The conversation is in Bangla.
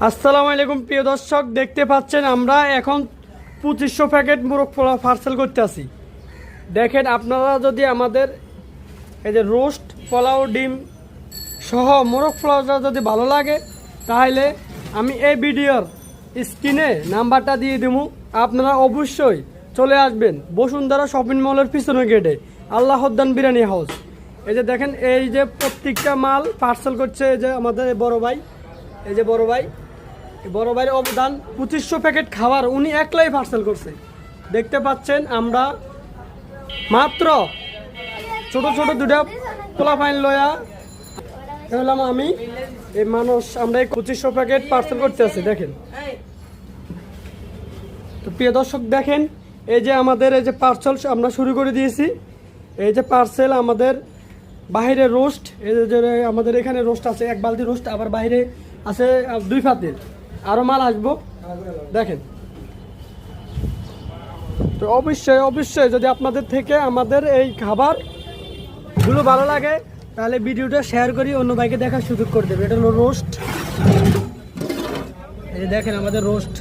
আসসালামু আলাইকুম প্রিয় দর্শক, দেখতে পাচ্ছেন আমরা এখন 2500 প্যাকেট মোরগ পোলাও পার্সেল করতে আসি। দেখেন আপনারা যদি আমাদের এই যে রোস্ট পোলাও ডিম সহ মোরগ পোলাওটা যদি ভালো লাগে তাহলে আমি এই ভিডিওর স্ক্রিনে নাম্বারটা দিয়ে দেবো। আপনারা অবশ্যই চলে আসবেন বসুন্ধরা শপিং মলের পিছনে গেটে আল্লাহদ্দান বিরিয়ানি হাউস। এই যে দেখেন এই যে প্রত্যেকটা মাল পার্সেল করছে এই যে আমাদের বড় ভাই, এই যে বড় ভাইয়ের অবদান 2500 প্যাকেট খাবার উনি একলাই পার্সেল করছে। দেখতে পাচ্ছেন আমরা মাত্র ছোট ছোট দুটা পোলা ফাইন লয়া হলাম আমি এই মানুষ, আমরা এই 2500 প্যাকেট পার্সেল করতে আছি। দেখেন তো প্রিয় দর্শক, দেখেন এই যে আমাদের এই যে পার্সেল আমরা শুরু করে দিয়েছি। এই যে পার্সেল আমাদের বাইরে রোস্ট, এই যে আমাদের এখানে রোস্ট আছে এক বালতি রোস্ট, আবার বাইরে আছে 2 পাতিল আরও মাল আসবো। দেখেন তো অবশ্যই যদি আপনাদের থেকে আমাদের এই খাবারগুলো ভালো লাগে তাহলে ভিডিওটা শেয়ার করি অন্য ভাইকে দেখার সুযোগ করে দেবে। এটা হলো রোস্ট, এই যে দেখেন আমাদের রোস্ট।